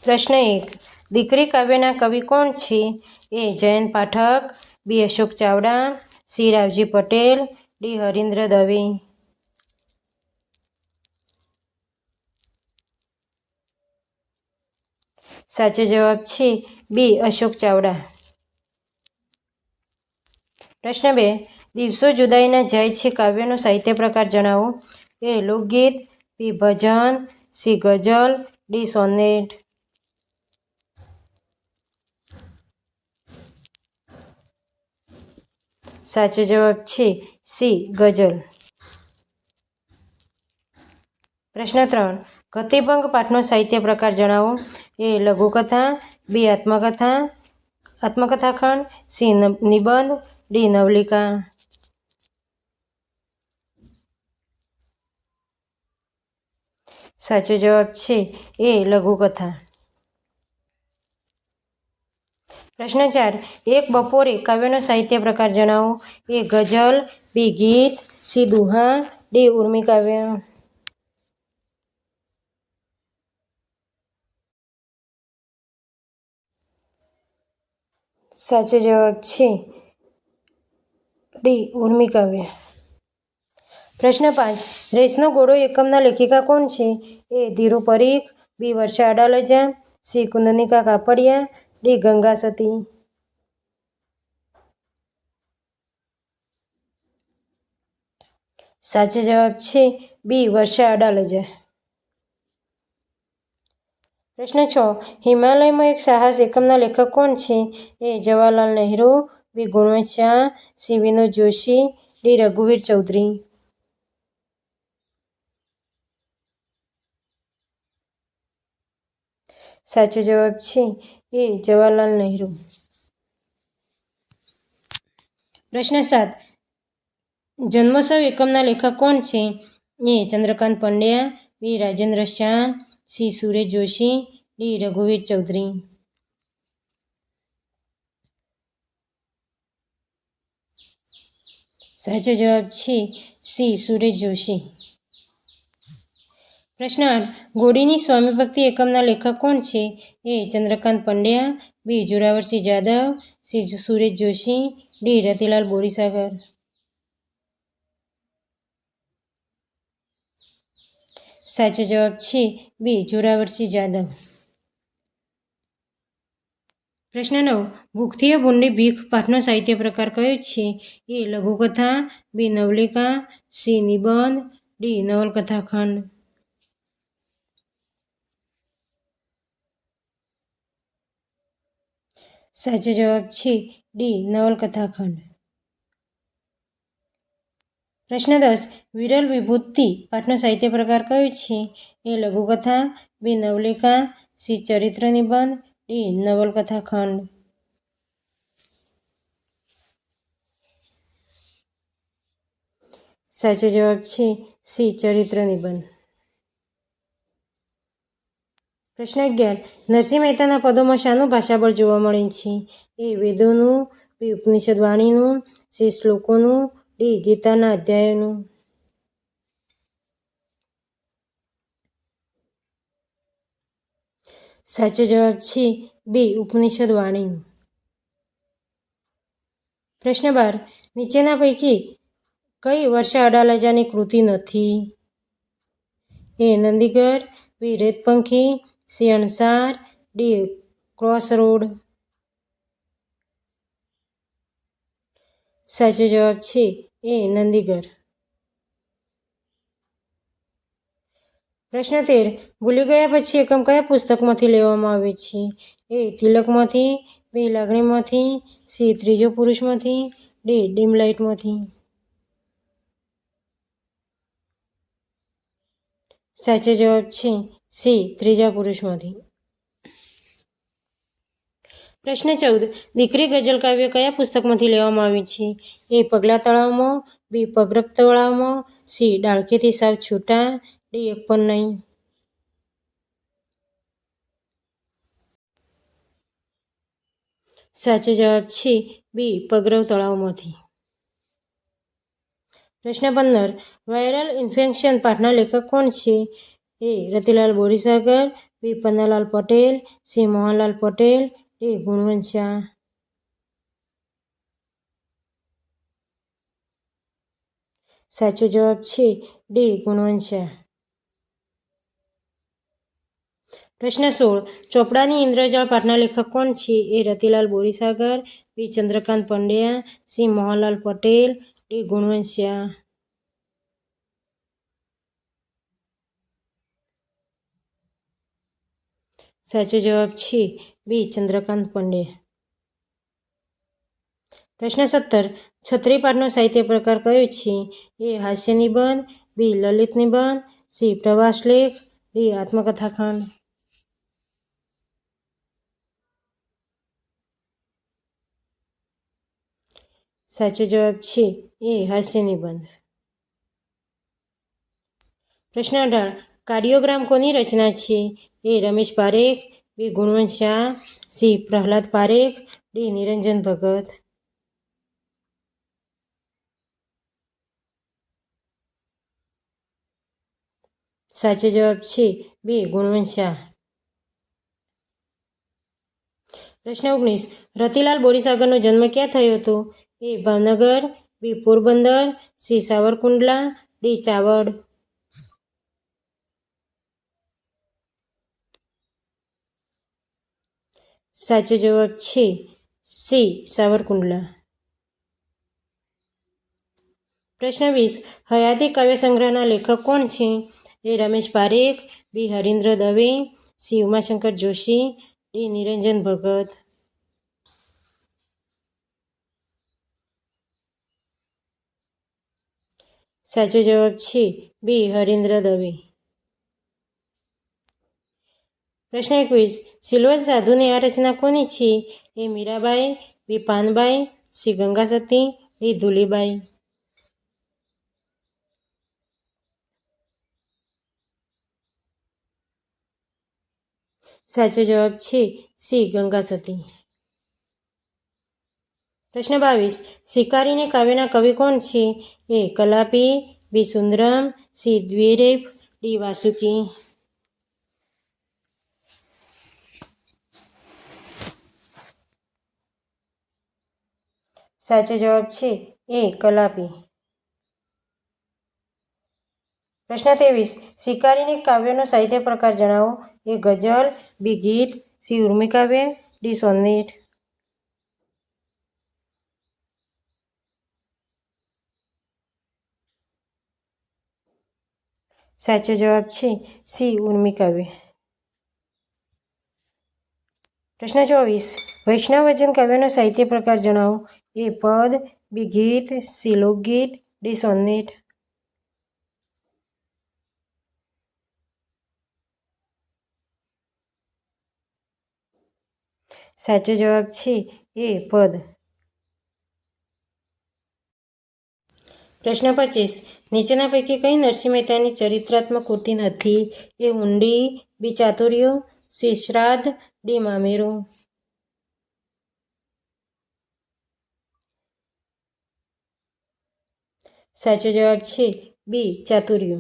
પ્રશ્ન 1. દીકરી કાવ્યના કવિ કોણ છે? એ. જયંત પાઠક, બી. અશોક ચાવડા, સી. રાવજી પટેલ, ડી. હરીન્દ્ર દવે. સાચો જવાબ છે બી. અશોક ચાવડા. પ્રશ્ન 2. દિવસો જુદાઈના જાય છે કાવ્યનો સાહિત્ય પ્રકાર જણાવો. એ. લોકગીત, બી. ભજન, સી. ગઝલ, ડી. સોનેટ. સાચો જવાબ છે સી. ગઝલ. પ્રશ્ન 3. ગતિભંગ પાઠનો સાહિત્ય પ્રકાર જણાવો. એ. લઘુકથા, બી. આત્મકથાખંડ, સી. નિબંધ, ડી. નવલિકા. સાચો જવાબ છે એ. લઘુકથા. પ્રશ્ન 4. એક બપોરે કાવ્યનો સાહિત્ય પ્રકાર જણાવો. એ. ગઝલ, બી. ગીત, સી. દુહા, ડી. ઉર્મી કાવ્ય. સાચો જવાબ છે ડી. ઉર્મી કાવ્ય. પ્રશ્ન 5. રેસનો ઘોડો એકમના લેખિકા કોણ છે? એ. ધીરુ પરીખ, બી. વર્ષા અડાલજા, સી. કુંદનિકા કાપડિયા, ડી. ગંગા સતી. સાચો જવાબ છે બી. વર્ષા અડાલજા. પ્રશ્ન 6. હિમાલયમાં એક સાહસ એકમના લેખક કોણ છે? એ. જવાહરલાલ નહેરુ, બી. ગુણવંત શાહ, સી. વિનોદ જોશી, ડી. રઘુવીર ચૌધરી. સાચો જવાબ છે એ. જવાહરલાલ નહેરુ. પ્રશ્ન 7. જન્મોત્સવ એકમના લેખક કોણ છે? એ. ચંદ્રકાંત પંડ્યા, બી. રાજેન્દ્ર શાહ, સી. સુરેશ જોશી, ડી. રઘુવીર ચૌધરી. સાચો જવાબ છે સી. સુરેશ જોશી. પ્રશ્ન 8. ઘોડીની સ્વામીભક્તિ એકમના લેખક કોણ છે? એ. ચંદ્રકાંત પંડ્યા, બી. જોરાવરસિંહ જાદવ, સી. સુરેશ જોશી, ડી. રતિલાલ બોરીસાગર. સાચો જવાબ છે બી. જોરાવરસિંહ જાદવ. પ્રશ્ન 9. ભૂખથી ભૂંડી ભીખ પાઠનો સાહિત્ય પ્રકાર કયો છે? એ. લઘુકથા, બી. નવલિકા, સી. નિબંધ, ડી. નવલકથાખંડ. સાચો જવાબ છે ડી. નવલકથાખંડ. પ્રશ્ન 10. વિરલ વિભૂતિ પાઠનો સાહિત્ય પ્રકાર કયો છે? એ. લઘુકથા, બી. નવલિકા, સી. ચરિત્ર નિબંધ, ડી. નવલકથાખંડ. સાચો જવાબ છે સી. ચરિત્ર નિબંધ. પ્રશ્ન 11. નરસિંહ મહેતાના પદોમાં શાનું ભાષાબળ જોવા મળે છે? એ. વેદોનું, બી. ઉપનિષદ વાણીનું, સી. શ્લોકોનું, ડી. ગીતાના અધ્યાયોનું. સાચો જવાબ છે બી. ઉપનિષદ વાણીનું. પ્રશ્ન 12. નીચેના પૈકી કઈ વર્ષા અડાલજાની કૃતિ નથી? એ. નંદીઘર, બી. રેતપંખી, સી. અણસાર, ડી. ક્રોસરોડ. સાચો જવાબ છે એ. નંદીઘર. પ્રશ્ન 13. ભૂલી ગયા પછી એકમ કયા પુસ્તકમાંથી લેવામાં આવે છે? એ. તિલકમાંથી, બી. લાગણીમાંથી, સી. ત્રીજો પુરુષમાંથી, ડી. ડીમલાઇટમાંથી. સાચો જવાબ છે સી. ત્રીજા પુરુષમાંથી. પ્રશ્ન 14. દીકરી ગઝલ કાવ્ય કયા પુસ્તકમાંથી લેવામાં આવી છે? એ. પગલા તળાવમાં, બી. પગરખ તળાવમાં, સી. ડાળખીથી સાવ છૂટા, ડી. એક પણ નહીં. સાચો જવાબ છે બી. પગરવ તળાવમાંથી. પ્રશ્ન 15. વાયરલ ઇન્ફેક્શન પાઠના લેખક કોણ છે? એ. રતિલાલ બોરીસાગર, બી પન્નાલાલ પટેલ, સી મોહનલાલ પટેલ, ડી ગુણવંત શાહ. સાચો જવાબ છે ડી ગુણવંત શાહ. પ્રશ્ન 16. ચોપડાની ઇન્દ્રજાળ પાઠના લેખક કોણ છે? એ રતિલાલ બોરીસાગર, બી ચંદ્રકાંત પંડ્યા, સી મોહનલાલ પટેલ, ડી ગુણવંત શાહ. સાચો જવાબ છે બી ચંદ્રકાંત પંડ્યા. પ્રશ્ન 17. છત્રી પાઠનો સાહિત્ય પ્રકાર કયો છે? એ હાસ્ય નિબંધ, બી લલિત નિબંધ, સી પ્રવાસ લેખ, ડી આત્મકથાખંડ. સાચો જવાબ છે એ હાસ્ય નિબંધ. પ્રશ્ન 18. કાર્ડિયોગ્રામ કોની રચના છે? એ રમેશ પારેખ, બી ગુણવંત શાહ, સી પ્રહલાદ પારેખ, ડી નિરંજન ભગત. સાચો જવાબ છે બી ગુણવંત શાહ. પ્રશ્ન 19. રતિલાલ બોરીસાગરનો જન્મ ક્યાં થયો હતો? એ ભાવનગર, બી પોરબંદર, સી સાવરકુંડલા, ડી ચાવડ. સાચો જવાબ છે સી સાવરકુંડલા. પ્રશ્ન 20. હયાતી કાવ્ય સંગ્રહના લેખક કોણ છે? એ રમેશ પારેખ, બી હરીન્દ્ર દવે, સી ઉમાશંકર જોશી, ડી નિરંજન ભગત. સાચો જવાબ છે બી હરીન્દ્ર દવે. પ્રશ્ન 21. સિલવત સાધુની આ રચના કોની છે? એ મીરાબાઈ, બી પાનબાઈ, સી ગંગા સતી, ડી ધુલીબાઈ. સાચો જવાબ છે સી ગંગા સતી. પ્રશ્ન 22. શિકારીને કાવ્યના કવિ કોણ છે? એ કલાપી, બી સુંદરમ, સી દ્વિરેફ, ડી વાસુકી. સાચો જવાબ છે એ કલાપી. પ્રશ્ન 23. શિકારીને કાવ્યનો સાહિત્ય પ્રકાર જણાવો. એ ગઝલ, બી ગીત, સી ઉર્મિકાવ્ય, ડી સોનેટ. સાચો જવાબ છે સી ઉર્મિકાવ્ય. પ્રશ્ન 24. વૈષ્ણવજન કાવ્યનો સાહિત્ય પ્રકાર જણાવો. એ પદ, બી ગીત, સી લોકગીત, ડી સોનેટ. સાચો જવાબ છે એ પદ. પ્રશ્ન 25. નીચેના પૈકી કઈ નરસિંહ મહેતાની ચરિત્રાત્મક કૃતિ નથી? એ ઊંડી, બી ચાતુર્ય, સી શ્રાદ્ધ, ડી મામેરું. સાચો જવાબ છે બી ચાતુર્ય.